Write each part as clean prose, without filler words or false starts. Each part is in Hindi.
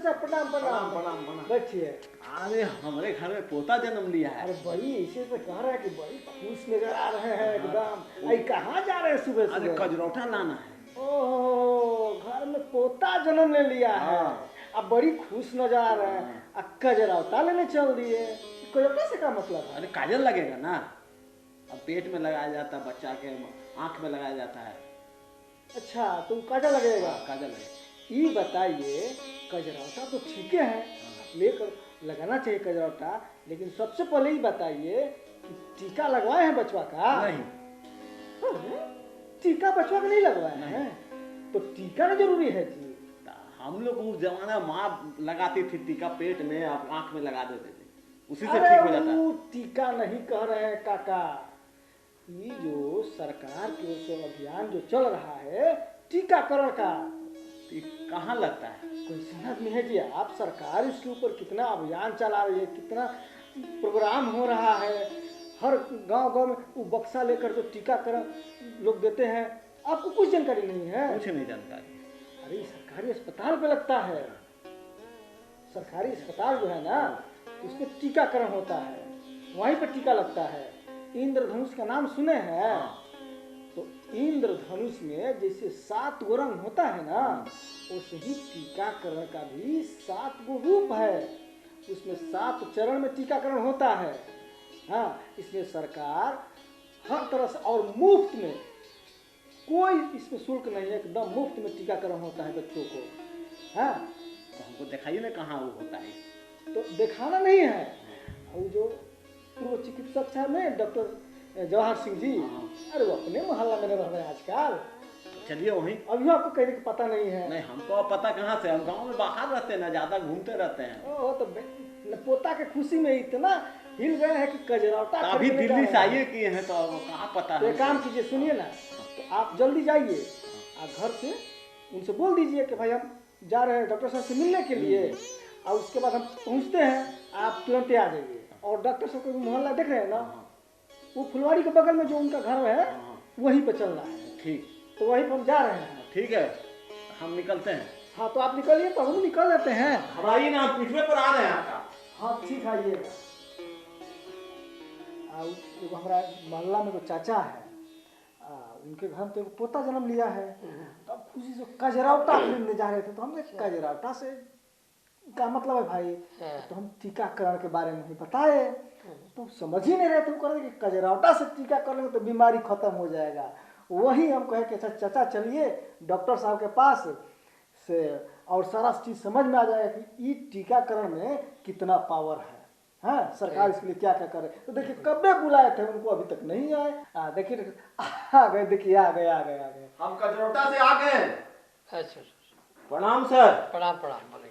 चाचा प्रणाम प्रणाम प्रणाम प्रणाम। बैठिए। अरे हमारे घर में पोता जन्म लिया है। अरे बड़ी इसे तो कह रहे हैं कि बड़ी खुश नजर आ रहे हैं एकदम। अरे कहाँ जा रहे हैं सुबह अरे सुबह? कजरौटा लाना है। ओह, घर में पोता जन्म ले लिया है। हाँ। अब बड़ी खुश नजर आ रहे हैं। अब कजरौटा लेने चल दिए। कजरौटा से क्या मतलब है? अरे काजल लगेगा ना, अब पेट में लगाया जाता है, बच्चा के आँख में लगाया जाता है। अच्छा, तो काजल लगेगा? हाँ, काजल लगेगा। ये बताइए, कजरौटा तो ठीक है, लेकर लगाना चाहिए कजरौटा, लेकिन सबसे पहले ही बताइए कि टीका लगवाए हैं बचवा का? नहीं। अरे, टीका बचवा का नहीं लगवाए नहीं। हैं? तो टीका ना जरूरी है जी। हम लोग उस जमाना माँ लगाती थी टीका, पेट में अब आँख में लगा देते थे, उसी से अरे ठीक हो जाता है। वो टीका नहीं कह रहे हैं काका, ये जो सरकार की ओर से अभियान जो चल रहा है टीकाकरण का, कहाँ लगता है? कोई समझ में है जी? आप सरकार इसके ऊपर कितना अभियान चला रही है, कितना प्रोग्राम हो रहा है, हर गांव-गांव में वो बक्सा लेकर जो टीकाकरण लोग देते हैं, आपको कुछ जानकारी नहीं है? कुछ नहीं जानकारी। अरे सरकारी अस्पताल पे लगता है, सरकारी अस्पताल जो है ना उसमें टीकाकरण होता है, वहीं पर टीका लगता है। इंद्रधनुष का नाम सुने हैं? तो इंद्रधनुष में जैसे 7 गो रंग होता है ना, वैसे ही टीकाकरण का भी 7 गो रूप है, उसमें 7 चरण में टीकाकरण होता है। हाँ, इसमें सरकार हर तरह से और मुफ्त में, कोई इसमें शुल्क नहीं है, एकदम मुफ्त में टीकाकरण होता है बच्चों को। हाँ, तो हमको दिखाइए ना कहाँ वो होता है। तो दिखाना नहीं है, वो जो पूर्व चिकित्सक साहब है डॉक्टर जवाहर सिंह जी, अरे वो अपने मोहल्ला में रह रहे हैं आजकल। चलिए वहीं। अभी आपको कहने का पता नहीं है? नहीं, हमको अब पता कहाँ से, हम गांव में बाहर रहते हैं ना, ज्यादा घूमते रहते हैं। ओह, तो पोता के खुशी में इतना हिल गए हैं कि कजरौटा अभी खरीदने जा दिल्ली रहे से हैं। आइए किए हैं तो अब कहाँ पता तो है। एक काम कीजिए, सुनिए ना, तो आप जल्दी जाइए, आप घर से उनसे बोल दीजिए कि भाई हम जा रहे हैं डॉक्टर साहब से मिलने के लिए, और उसके बाद हम पहुंचते हैं, आप तुरंत आ जाइए। और डॉक्टर साहब का मोहल्ला देख रहे हैं ना, वो फुलवारी के बगल में जो उनका घर है वहीं पे चलना है। ठीक, तो वहीं पर हम जा रहे हैं। ठीक है, हम निकलते हैं। हाँ, तो आप निकलिए, तो हम निकल लेते हैं। घबराइए ना, हम पिछले पर आ रहे हैं आपका। हाँ ठीक, आइएगा। एगो हमारा मोहल्ला में जो चाचा है, उनके घर में तो एगो पोता जन्म लिया है, तो अब खुशी से कजरौटा खरीदने जा रहे थे, तो हमने कजरौटा से क्या मतलब है भाई? तो हम टीकाकरण के बारे में ही बताए, तो समझ ही नहीं रहे थे। वो कह रहे कि कजरौटा से टीकाकरण करेंगे तो बीमारी खत्म हो जाएगा। वही हम कहे कि अच्छा चाचा चलिए डॉक्टर साहब के पास से, और सारा चीज़ समझ में आ जाएगा कि ये टीकाकरण में कितना पावर है। हाँ, सरकार इसके लिए क्या क्या करे। तो देखिए कब बुलाए थे उनको, अभी तक नहीं आए। देखिए आ गए, देखिए आ गए आ गए आ गए। हम कजरौटा से आ गए। अच्छा, प्रणाम सर। प्रणाम प्रणाम, बोलिए।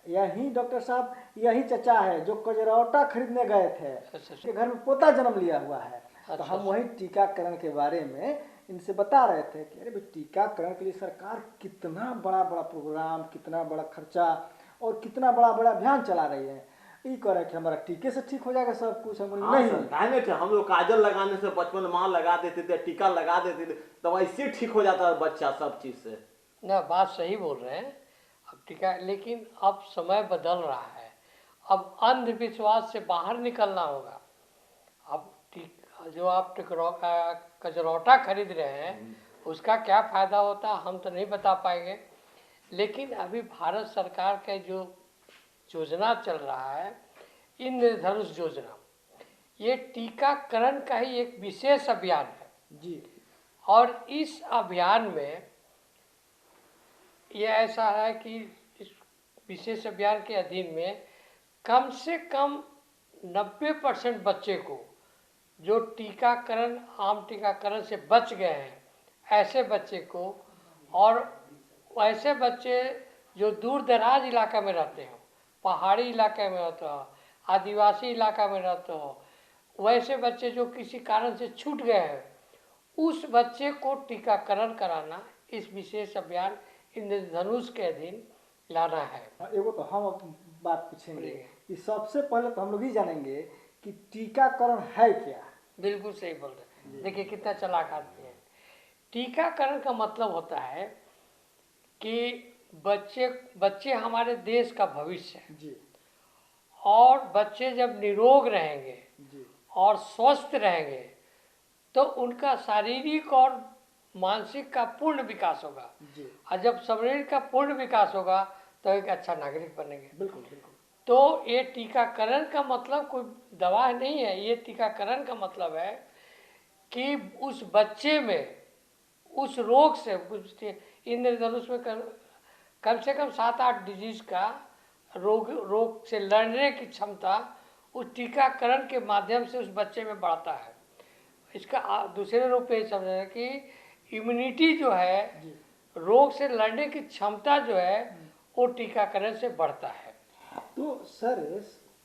यही डॉक्टर साहब, यही चचा है जो कजरौटा खरीदने गए थे। अच्छा। के घर में पोता जन्म लिया हुआ है। तो अच्छा, हम वही टीकाकरण के बारे में इनसे बता रहे थे कि अरे भाई टीकाकरण के लिए सरकार कितना बड़ा बड़ा प्रोग्राम, कितना बड़ा खर्चा और कितना बड़ा बड़ा अभियान चला रही है। ये कह रहे कि हमारा टीके से ठीक हो जाएगा सब कुछ। हम नहीं, नहीं थे, हम लोग काजल लगाने से बचपन में माँ लगा देते थे, टीका लगा देते थे, तो ऐसे ठीक हो जाता है बच्चा सब चीज से। ना, बात सही बोल रहे हैं। अब टीका, लेकिन अब समय बदल रहा है, अब अंधविश्वास से बाहर निकलना होगा। अब जो आप कजरौटा खरीद रहे हैं उसका क्या फ़ायदा होता है हम तो नहीं बता पाएंगे, लेकिन अभी भारत सरकार का जो योजना चल रहा है, इंद्रधनुष योजना, ये टीकाकरण का ही एक विशेष अभियान है जी। और इस अभियान में ये ऐसा है कि इस विशेष अभियान के अधीन में कम से कम 90% बच्चे को जो टीकाकरण, आम टीकाकरण से बच गए हैं, ऐसे बच्चे को, और ऐसे बच्चे जो दूर दराज इलाका में रहते हो, पहाड़ी इलाके में रहते हो, आदिवासी इलाका में रहते हो, वैसे बच्चे जो किसी कारण से छूट गए हैं, उस बच्चे को टीकाकरण कराना इस विशेष अभियान इंद्रधनुष के अधीन लाना है। एगो तो हम अब बात पूछेंगे कि सबसे पहले तो हम लोग ही जानेंगे कि टीकाकरण है क्या। बिल्कुल सही बोल रहे हैं, देखिए कितना चालाक आदमी है। टीकाकरण का मतलब होता है कि बच्चे हमारे देश का भविष्य है, जी और बच्चे जब निरोग रहेंगे जी और स्वस्थ रहेंगे तो उनका शारीरिक और मानसिक का पूर्ण विकास होगा, जी और जब शरीर का पूर्ण विकास होगा तो एक अच्छा नागरिक बनेंगे। बिल्कुल बिल्कुल। तो ये टीकाकरण का मतलब कोई दवा नहीं है, ये टीकाकरण का मतलब है कि उस बच्चे में उस रोग से इंद्रधनुष में कम से कम 7-8 डिजीज का रोग से लड़ने की क्षमता उस टीकाकरण के माध्यम से उस बच्चे में बढ़ता है। इसका दूसरे रूप में समझना कि इम्यूनिटी जो है, जी रोग से लड़ने की क्षमता जो है वो टीकाकरण से बढ़ता है। तो सर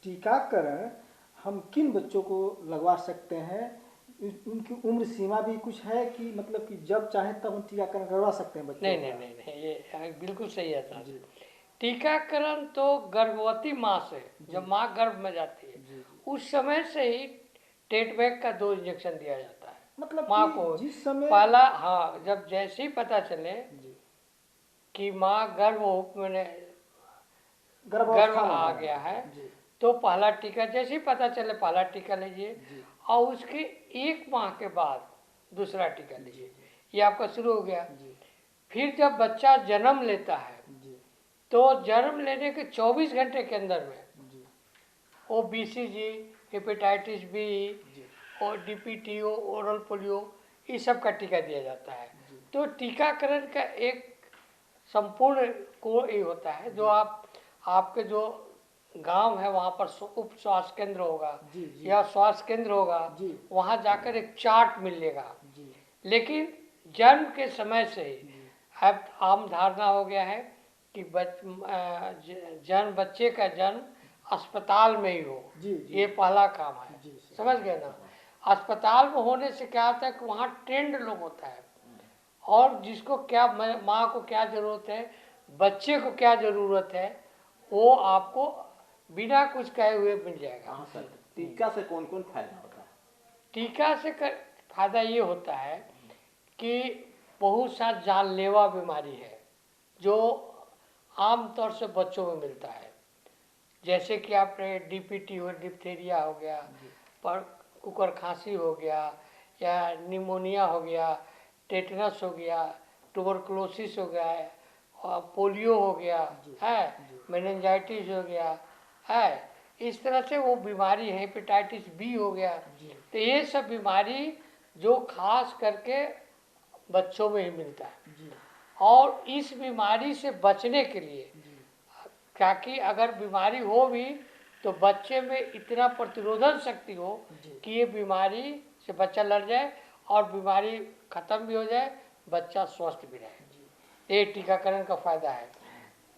टीकाकरण हम किन बच्चों को लगवा सकते हैं, उनकी उम्र सीमा भी कुछ है कि मतलब कि जब चाहे तब हम टीकाकरण करवा सकते हैं बच्चों नहीं का? नहीं नहीं नहीं, ये बिल्कुल सही है सर। जी टीकाकरण तो गर्भवती माँ से, जब माँ गर्भ में जाती है जी उस समय से ही टेटबैक का 2 इंजेक्शन दिया जाता है मतलब माँ कि को। जिस समय पहला, हाँ, जब जैसे ही पता चले जी कि माँ मैंने गर्भ गर्भावस्था में आ है। गया है, जी तो पहला टीका, जैसे ही पता चले पहला टीका लीजिए, जी और उसके 1 माह के बाद दूसरा टीका लीजिए। ये आपका शुरू हो गया। जी फिर जब बच्चा जन्म लेता है जी तो जन्म लेने के 24 घंटे के अंदर में जी वो BCG, हेपेटाइटिस बी जी और DPTO, ओरल पोलियो, इस सब का टीका दिया जाता है। तो टीकाकरण का एक संपूर्ण को ये होता है, जो आपके जो गांव है वहाँ पर उप स्वास्थ्य केंद्र होगा जी जी या स्वास्थ्य केंद्र होगा, जी वहाँ जाकर एक चार्ट मिलेगा। जी लेकिन जन्म के समय से ही अब आम धारणा हो गया है कि बच्चे का जन्म अस्पताल में ही हो, जी जी ये पहला काम है। जी सर। समझ गए ना? अस्पताल में होने से क्या होता है कि वहाँ ट्रेंड लोग होता है, और जिसको क्या, माँ को क्या ज़रूरत है, बच्चे को क्या ज़रूरत है, वो आपको बिना कुछ कहे हुए मिल जाएगा। हाँ सर, टीका से कौन कौन फायदा होता है? टीका से फायदा ये होता है कि बहुत सा जानलेवा बीमारी है जो आमतौर से बच्चों में मिलता है, जैसे कि आपने DPT हो, डिप्थीरिया हो गया, पर कुकर खांसी हो गया, या निमोनिया हो गया, टेटनस हो गया, ट्यूबरकुलोसिस हो गया है, और पोलियो हो गया है, मेनिंजाइटिस हो गया है। इस तरह से वो बीमारी है, हेपेटाइटिस बी हो गया। तो ये सब बीमारी जो खास करके बच्चों में ही मिलता है, जी और इस बीमारी से बचने के लिए, ताकि अगर बीमारी हो भी तो बच्चे में इतना प्रतिरोधक शक्ति हो कि ये बीमारी से बच्चा लड़ जाए और बीमारी खत्म भी हो जाए, बच्चा स्वस्थ भी रहे। ये टीकाकरण का फायदा है।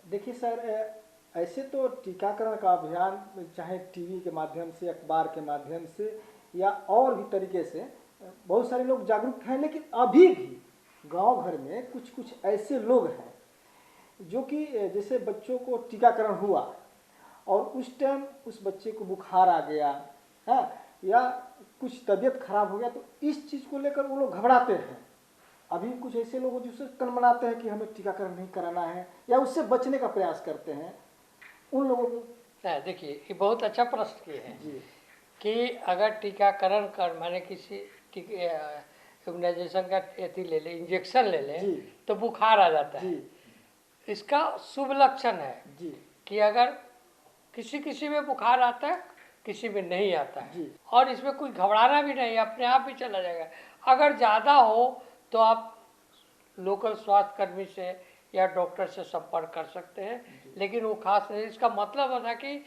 देखिए सर, ऐसे तो टीकाकरण का अभियान चाहे टीवी के माध्यम से, अखबार के माध्यम से या और भी तरीके से बहुत सारे लोग जागरूक हैं, लेकिन अभी भी गांव घर में कुछ कुछ ऐसे लोग हैं जो कि जैसे बच्चों को टीकाकरण हुआ और उस टाइम उस बच्चे को बुखार आ गया है या कुछ तबीयत खराब हो गया, तो इस चीज़ को लेकर वो लोग घबराते हैं। अभी कुछ ऐसे लोग जिससे कनमनाते हैं कि हमें टीकाकरण नहीं कराना है या उससे बचने का प्रयास करते हैं, उन लोगों को देखिए, ये बहुत अच्छा प्रश्न किए हैं जी कि अगर टीकाकरण कर माने किसी इम्यूनाइजेशन का एथी ले ले, इंजेक्शन ले ले, जी तो बुखार आ जाता है। जी इसका शुभ लक्षण है जी कि अगर किसी में बुखार आता है, किसी में नहीं आता है, जी और इसमें कोई घबराना भी नहीं, अपने आप ही चला जाएगा। अगर ज़्यादा हो तो आप लोकल स्वास्थ्य कर्मी से या डॉक्टर से संपर्क कर सकते हैं, लेकिन वो खास नहीं। इसका मतलब होता है कि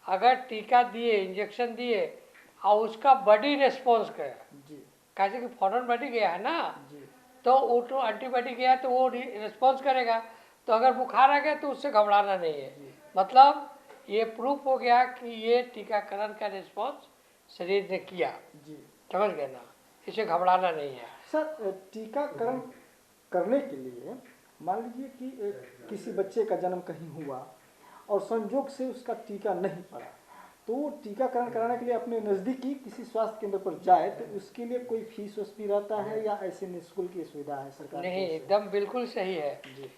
अगर टीका दिए, इंजेक्शन दिए और उसका बॉडी रिस्पॉन्स करे, जी कैसे कि फौरन बॉडी गया है ना, जी तो वो तो एंटीबॉडी गया तो वो रिस्पॉन्स करेगा। तो अगर बुखार आ गया तो उससे घबराना नहीं है। मतलब ये प्रूफ हो गया कि ये टीकाकरण का रिस्पॉन्स शरीर ने किया। जी समझ गए ना, इसे घबराना नहीं है। सर, टीकाकरण करने के लिए मान लीजिए कि किसी बच्चे का जन्म कहीं हुआ और संजोग से उसका टीका नहीं पड़ा, तो वो टीकाकरण कराने के लिए अपने नज़दीकी किसी स्वास्थ्य केंद्र पर जाए तो उसके लिए कोई फीस वस भी रहता है या ऐसे निःशुल्क की सुविधा है सरकार की नहीं, ओर से? एकदम बिल्कुल सही है। जी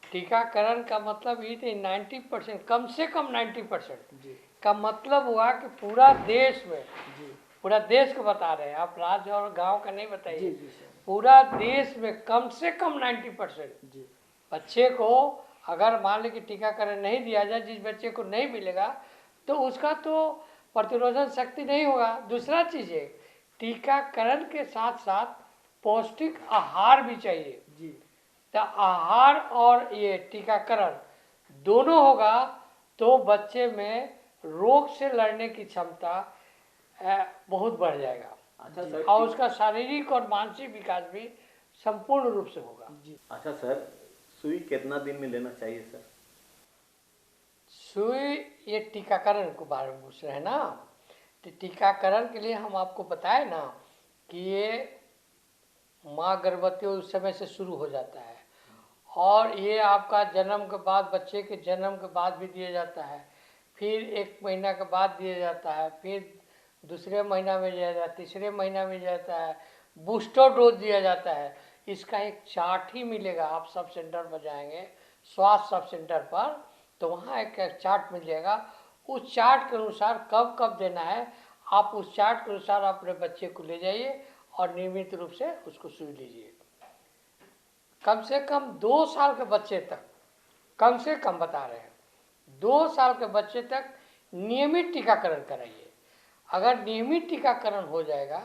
टीकाकरण का मतलब ये थे 90%, कम से कम 90% जी का मतलब हुआ कि पूरा देश में, जी पूरा देश को बता रहे हैं, आप राज्य और गांव का नहीं जी बताइए, जी सर पूरा देश में कम से कम 90% जी बच्चे को अगर मान ली कि टीकाकरण नहीं दिया जाए, जिस बच्चे को नहीं मिलेगा तो उसका तो प्रतिरोधक शक्ति नहीं होगा। दूसरा चीज़ है, टीकाकरण के साथ साथ पौष्टिक आहार भी चाहिए। जी तो आहार और ये टीकाकरण दोनों होगा तो बच्चे में रोग से लड़ने की क्षमता बहुत बढ़ जाएगा अच्छा सर, और उसका शारीरिक और मानसिक विकास भी संपूर्ण रूप से होगा। जी अच्छा सर, सुई कितना दिन में लेना चाहिए सर? सुई, ये टीकाकरण के बारे में पूछ रहे हैं ना, तो टीकाकरण के लिए हम आपको बताए ना कि ये माँ गर्भवती उस समय से शुरू हो जाता है और ये आपका जन्म के बाद, बच्चे के जन्म के बाद भी दिया जाता है, फिर 1 महीना के बाद दिया जाता है, फिर दूसरे महीना में दिया जाता है, तीसरे महीना में दिया जाता है, बूस्टर डोज दिया जाता है। इसका एक चार्ट ही मिलेगा, आप सब सेंटर पर जाएंगे, स्वास्थ्य सब सेंटर पर, तो वहाँ एक चार्ट मिल जाएगा। उस चार्ट के अनुसार कब कब देना है, आप उस चार्ट के अनुसार अपने बच्चे को ले जाइए और नियमित रूप से उसको सुई लीजिए। कम से कम 2 साल के बच्चे तक, कम से कम बता रहे हैं, 2 साल के बच्चे तक नियमित टीकाकरण कराइए। अगर नियमित टीकाकरण हो जाएगा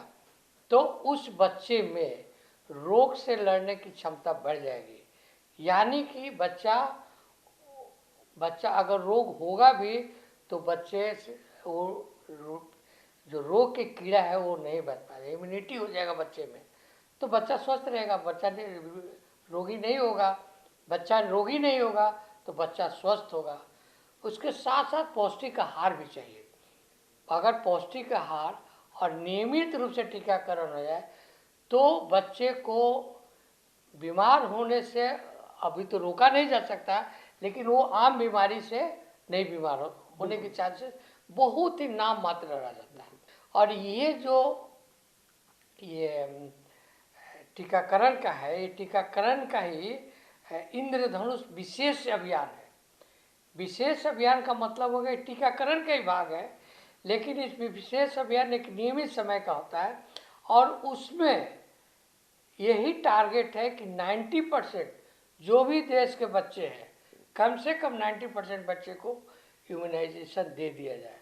तो उस बच्चे में रोग से लड़ने की क्षमता बढ़ जाएगी। यानी कि बच्चा अगर रोग होगा भी तो बच्चे से जो रोग के कीड़ा है वो नहीं बच पाएगा, इम्यूनिटी हो जाएगा बच्चे में, तो बच्चा स्वस्थ रहेगा, बच्चा रोगी नहीं होगा। बच्चा रोगी नहीं होगा तो बच्चा स्वस्थ होगा। उसके साथ साथ पौष्टिक आहार भी चाहिए। अगर पौष्टिक आहार और नियमित रूप से टीकाकरण हो जाए तो बच्चे को बीमार होने से अभी तो रोका नहीं जा सकता, लेकिन वो आम बीमारी से नहीं बीमार होने के चांसेस बहुत ही नाम मात्र रह जाता है। और ये टीकाकरण का है, ये टीकाकरण का ही इंद्रधनुष विशेष अभियान है। विशेष अभियान का मतलब हो गया टीकाकरण का ही भाग है, लेकिन इस विशेष अभियान एक नियमित समय का होता है और उसमें यही टारगेट है कि 90% जो भी देश के बच्चे हैं, कम से कम 90% बच्चे को इम्यूनाइजेशन दे दिया जाए।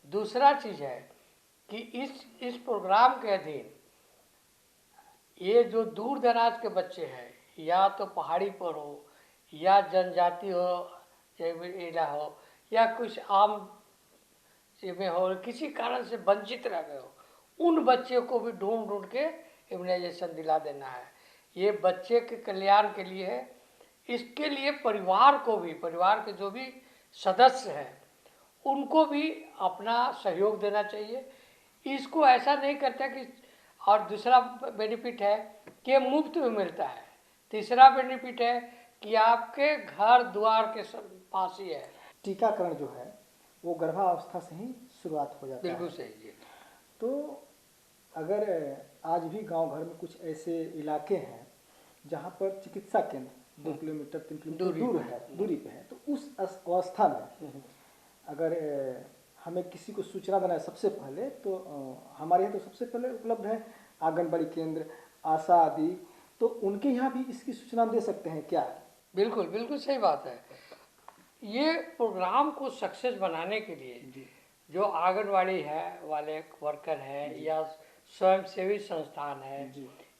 दूसरा चीज़ है कि इस प्रोग्राम के अधीन ये जो दूर दराज के बच्चे हैं, या तो पहाड़ी पर हो या जनजाति हो, एरिया हो या कुछ आम में हो, किसी कारण से वंचित रह गए हो, उन बच्चे को भी ढूंढ ढूंढ के इम्यूनाइजेशन दिला देना है। ये बच्चे के कल्याण के लिए है। इसके लिए परिवार को भी, परिवार के जो भी सदस्य हैं उनको भी अपना सहयोग देना चाहिए। इसको ऐसा नहीं करता कि, और दूसरा बेनिफिट है कि मुफ्त में मिलता है। तीसरा बेनिफिट है कि आपके घर द्वार के पास ही है। टीकाकरण जो है वो गर्भावस्था से ही शुरुआत हो जाता है। बिल्कुल सही जी। तो अगर आज भी गांव घर में कुछ ऐसे इलाके हैं जहां पर चिकित्सा केंद्र 2 किलोमीटर 3 किलोमीटर दूरी पे है, तो उस अवस्था में अगर हमें किसी को सूचना देना है सबसे पहले, तो हमारे यहाँ तो सबसे पहले उपलब्ध है आंगनबाड़ी केंद्र, आशा आदि, तो उनके यहाँ भी इसकी सूचना दे सकते हैं क्या? बिल्कुल बिल्कुल सही बात है। ये प्रोग्राम को सक्सेस बनाने के लिए जो आंगनबाड़ी है वाले वर्कर है या स्वयंसेवी संस्थान है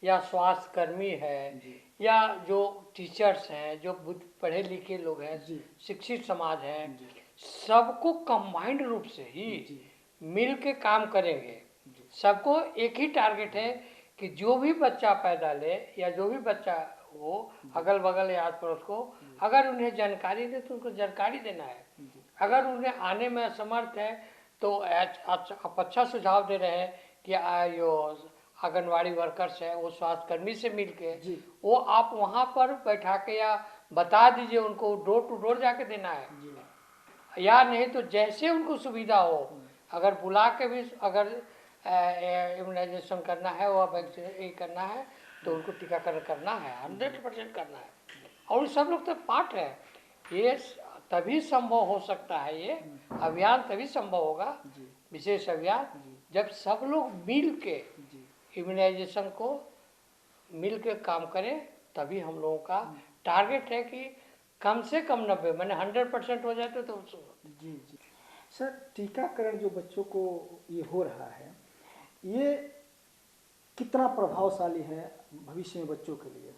या स्वास्थ्य कर्मी है या जो टीचर्स हैं, जो पढ़े लिखे लोग हैं, शिक्षित समाज है, सबको कंबाइंड रूप से ही मिल के काम करेंगे। सबको एक ही टारगेट है कि जो भी बच्चा पैदा ले या जो भी बच्चा हो, अगल बगल या आस पड़ोस को अगर उन्हें जानकारी दे तो उनको जानकारी देना है। अगर उन्हें आने में असमर्थ है तो आप अच्छा सुझाव दे रहे हैं कि यो आंगनवाड़ी वर्कर्स है वो स्वास्थ्य कर्मी से मिल के जी। वो आप वहाँ पर बैठा के या बता दीजिए उनको, डोर टू डोर जाके देना है जी। या नहीं तो जैसे उनको सुविधा हो, अगर बुला के भी अगर इम्यूनाइजेशन करना है वो वैक्सीन करना है तो उनको टीकाकरण करना है, 100% करना है। और सब लोग तो पार्ट है, ये तभी संभव हो सकता है, ये अभियान तभी संभव होगा, जी। विशेष अभियान, जब सब लोग मिल के जी। इम्यूनाइजेशन को मिल के काम करें। तभी हम लोगों का टारगेट है कि कम से कम 90 मैंने 100% हो जाते तो जी। जी सर, टीकाकरण जो बच्चों को ये हो रहा है, ये कितना प्रभावशाली है भविष्य में बच्चों के लिए?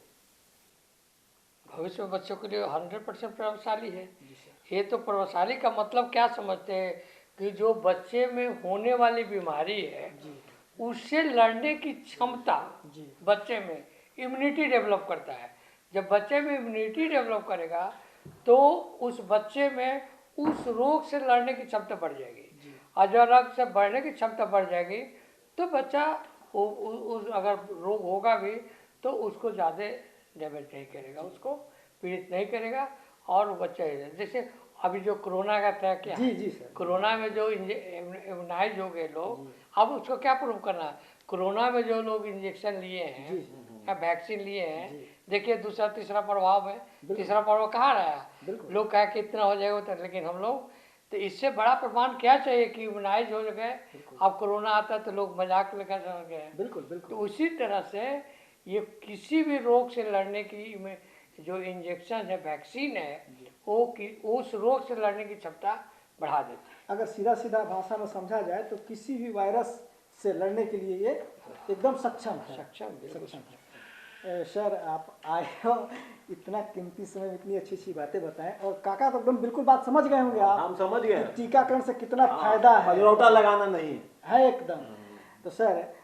भविष्य में बच्चों के लिए 100% प्रभावशाली है। जी सर। ये तो प्रभावशाली का मतलब क्या समझते हैं कि जो बच्चे में होने वाली बीमारी है जी। उससे लड़ने की क्षमता जी। बच्चे में इम्यूनिटी डेवलप करता है। जब बच्चे में इम्यूनिटी डेवलप करेगा तो उस बच्चे में उस रोग से लड़ने की क्षमता बढ़ जाएगी। और जब रोग से बढ़ने की क्षमता बढ़ जाएगी तो बच्चा अगर रोग होगा भी तो उसको ज़्यादा डैमेज नहीं करेगा, उसको पीड़ित नहीं करेगा। और वो बच्चा जैसे अभी जो कोरोना का था क्या, जी जी सर, कोरोना में जो इम्यूनाइज हो गए लोग, अब उसको क्या प्रूव करना है? कोरोना में जो लोग इंजेक्शन लिए हैं या वैक्सीन लिए हैं, देखिए दूसरा तीसरा प्रभाव है। तीसरा प्रभाव कहाँ रहा? लोग कहा कि इतना हो जाएगा तो, लेकिन हम लोग तो इससे बड़ा प्रमाण क्या चाहिए कि इम्यूनाइज हो गए। अब कोरोना आता तो लोग मजाक लेकर समझ गए। बिल्कुल बिल्कुल। तो उसी तरह से ये किसी भी रोग से लड़ने की जो इंजेक्शन है, वैक्सीन है, वो उस रोग से लड़ने की क्षमता बढ़ा देती है। अगर सीधा सीधा भाषा में समझा जाए तो किसी भी वायरस से लड़ने के लिए ये एकदम सक्षम है। सक्षम है। सर, आप आए हो, इतना कीमती समय में इतनी अच्छी अच्छी बातें बताएं, और काका तो एकदम बिल्कुल बात समझ गए होंगे आप। हम समझ गए टीकाकरण से कितना फायदा है, खजरौटा लगाना नहीं है एकदम। तो सर,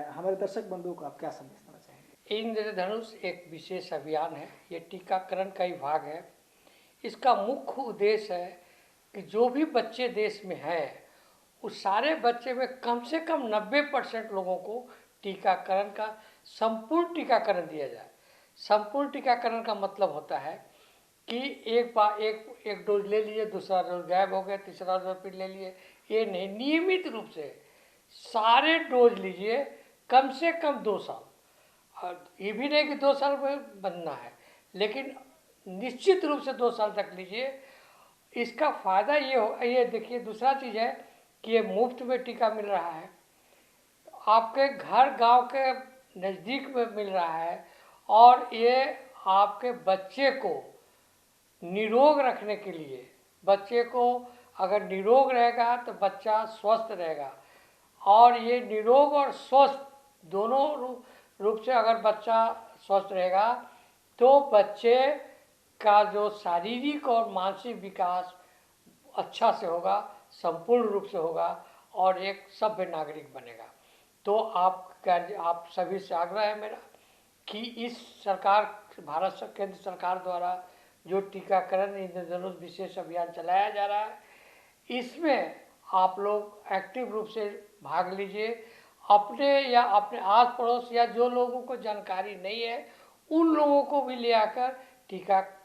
हमारे दर्शक बंधुओं को आप क्या संदेश देना चाहेंगे? इंद्रधनुष एक विशेष अभियान है, ये टीकाकरण का ही भाग है। इसका मुख्य उद्देश्य है कि जो भी बच्चे देश में हैं उस सारे बच्चे में कम से कम 90% लोगों को टीकाकरण का संपूर्ण टीकाकरण दिया जाए। संपूर्ण टीकाकरण का मतलब होता है कि एक डोज ले लिए, दूसरा डोज गायब हो गया, तीसरा डोज फिर ले लिए, ये नहीं, नियमित रूप से सारे डोज लीजिए, कम से कम 2 साल। और ये भी नहीं कि 2 साल में बनना है, लेकिन निश्चित रूप से 2 साल तक लीजिए। इसका फ़ायदा ये देखिए, दूसरा चीज़ है कि ये मुफ्त में टीका मिल रहा है, आपके घर गांव के नज़दीक में मिल रहा है, और ये आपके बच्चे को निरोग रखने के लिए, बच्चे को अगर निरोग रहेगा तो बच्चा स्वस्थ रहेगा। और ये निरोग और स्वस्थ दोनों रूप से अगर बच्चा स्वस्थ रहेगा तो बच्चे का जो शारीरिक और मानसिक विकास अच्छा से होगा, संपूर्ण रूप से होगा, और एक सभ्य नागरिक बनेगा। तो आप सभी से आग्रह है मेरा कि इस सरकार, भारत केंद्र सरकार द्वारा जो टीकाकरण इंद्रधनुष विशेष अभियान चलाया जा रहा है, इसमें आप लोग एक्टिव रूप से भाग लीजिए। अपने या अपने आस पड़ोस या जो लोगों को जानकारी नहीं है उन लोगों को भी ले आकर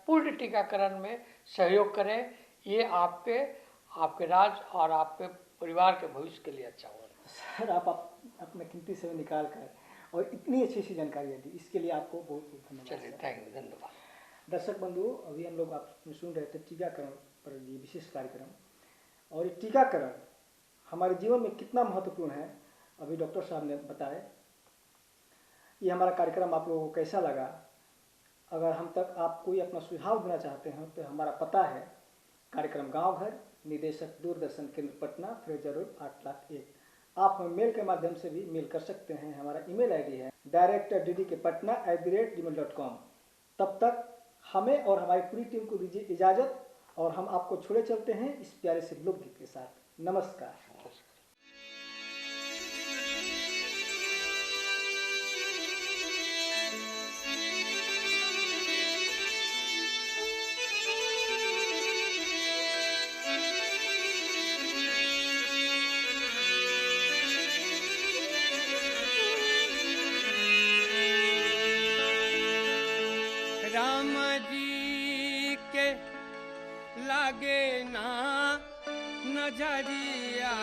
पूर्ण टीकाकरण में सहयोग करें। ये आपके राज्य और आपके परिवार के भविष्य के लिए अच्छा होगा। सर, आप अपना कीमती समय निकाल कर और इतनी अच्छी अच्छी जानकारियाँ दी, इसके लिए आपको बहुत बहुत धन्यवाद। चलिए, थैंक यू, धन्यवाद। दर्शक बंधु, अभी हम लोग आप सुन रहे थे टीकाकरण पर ये विशेष कार्यक्रम, और ये टीकाकरण हमारे जीवन में कितना महत्वपूर्ण है अभी डॉक्टर साहब ने बताया। ये हमारा कार्यक्रम आप लोगों को कैसा लगा? अगर हम तक आप कोई अपना सुझाव देना चाहते हैं तो हमारा पता है कार्यक्रम गांव घर, निदेशक दूरदर्शन केंद्र पटना, फ्रेजर रोड 801। आप हमें मेल के माध्यम से भी मेल कर सकते हैं। हमारा ईमेल आईडी है directorddkpatna@gmail.com। तब तक हमें और हमारी पूरी टीम को दीजिए इजाज़त, और हम आपको छोड़े चलते हैं इस प्यारे से लोकगीत के साथ। नमस्कार। जी के लागे ना नजरिया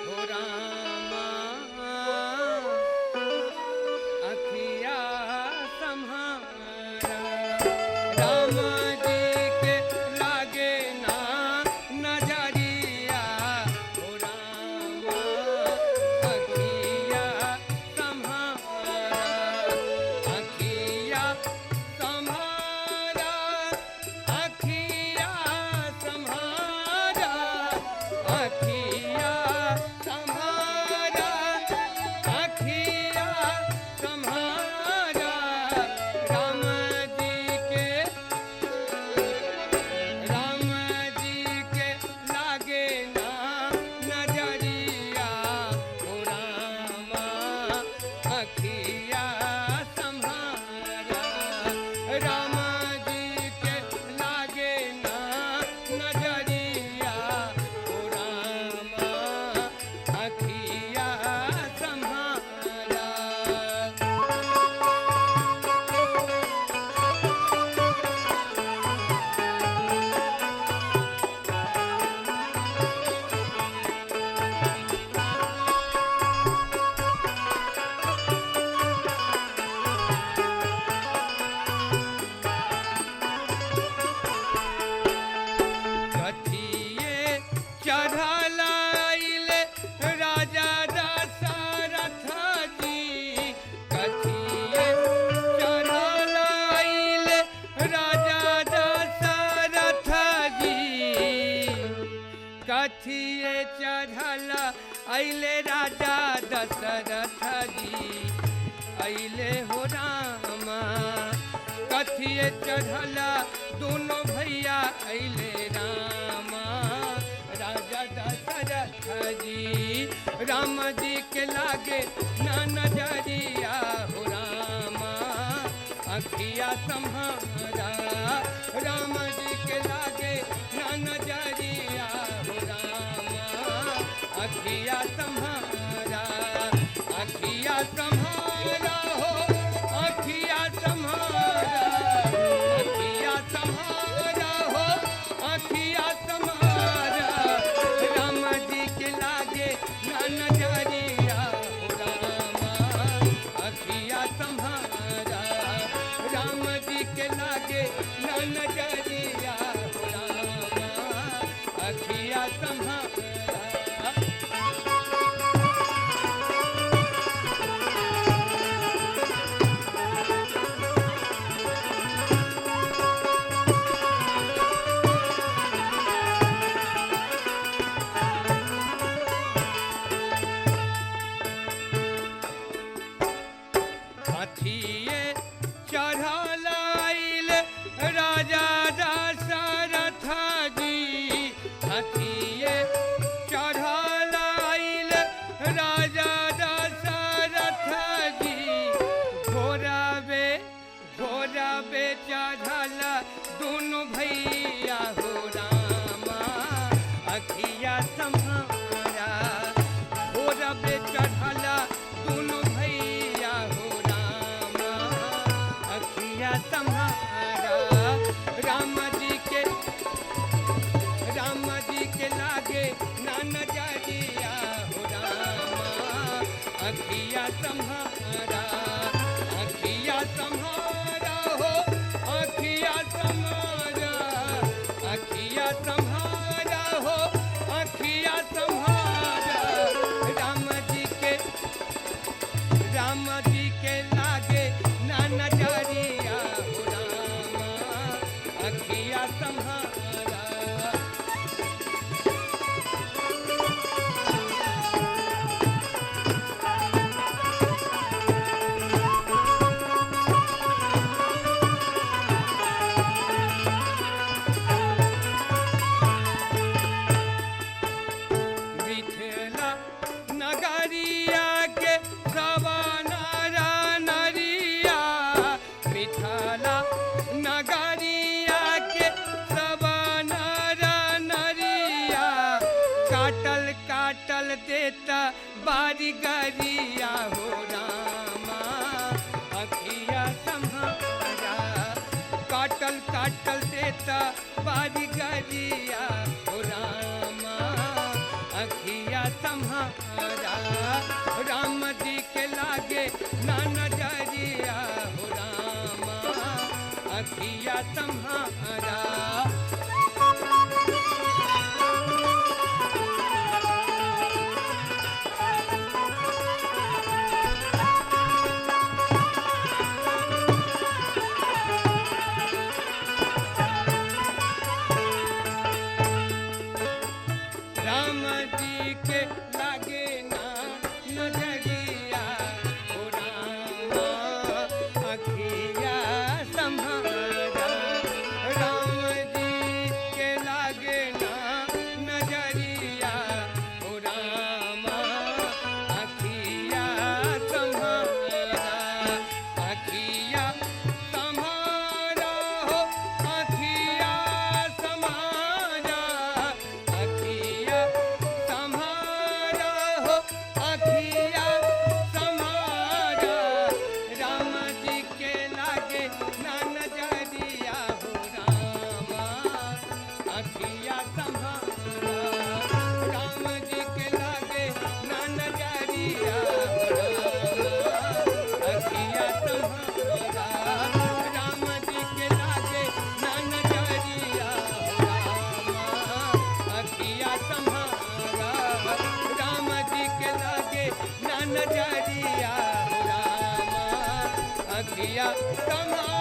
हो रामा अखिया सम्हारा राम जी के लागे ना नजरिया हो रामा अखिया सम्हारा अखिया सम्हारा अखिया सम्हारा अखिया सम्हारा अखिया सम्हारा राम जी के लागे ना नजरिया हो रामा अखिया सम्हारा राम जी के लागे ना नजरिया हो रामा अखिया सम्हारा कथिए चढ़ल आइले राजा दशरथ जी कथिए चढ़ल आइले राजा दशरथ जी कथिए चढ़ल आइले राजा दशरथ जी अइले हो रामा कथिए चढ़ल दोनों भैया अइले रामा राजा दशरथ जी राम जी के लागे ना नजरिया हो रामा अखिया सम्हारा राम जी के लागे ना नजरिया हो रामा अखिया सम्हारा अखिया सम्हारा हो अखिया सम्हारा अखिया सम्हारा हो अखिया सम्हारा राम जी के लागे ना नजरिया हो रामा अखिया सम्हारा राम जी के लागे ना नजरिया हो रामा अखिया सम्हारा कथिए चढ़ल आइले राजा दशरथ जी कथिए चढ़ल आइले राजा दशरथ जी घोड़ाबे चढ़ल दोनों भैया हो रामा अखिया सम्हारा घोड़ाबे चढ़ल दोनों भैया हो रामा अखिया सम्हारा राम जी के लागे ना नजरिया हो रामा अखिया सम्हारा अखिया सम्हारा हो अखिया सम्हारा अखिया सम्हारा हो अखिया सम्हारा राम जी के लागे ना नजरिया हो रामा अखिया सम्हारा मिथिला नगरिया के सवानारा नरिया मिथिला नगरिया के सवानारा नरिया काटल काटल देता बारी गरिया हो रामा अखिया सम्हारा त बारी गरिया हो रामा अखिया तुम्हारा राम जी के लागे ना नजरिया हो रामा अखिया तुम्हारा राम जी के लागे ना नजरिया हो रामा अखिया सम्हारा राम जी के लागे ना नजरिया हो रामा अखिया सम्हारा अखिया सम्हारा हो अखिया सम्हारा अखिया सम्हारा हो अखिया सम्हारा राम जी के लागे ना नजरिया हो रामा अखिया सम्हारा राम जी के लागे ना नजरिया हो रामा अखिया सम्हारा राम जी के लागे ना नजरिया हो रामा अखिया सम्हारा राम जी के लागे ना नजरिया हो रामा अखिया सम्हारा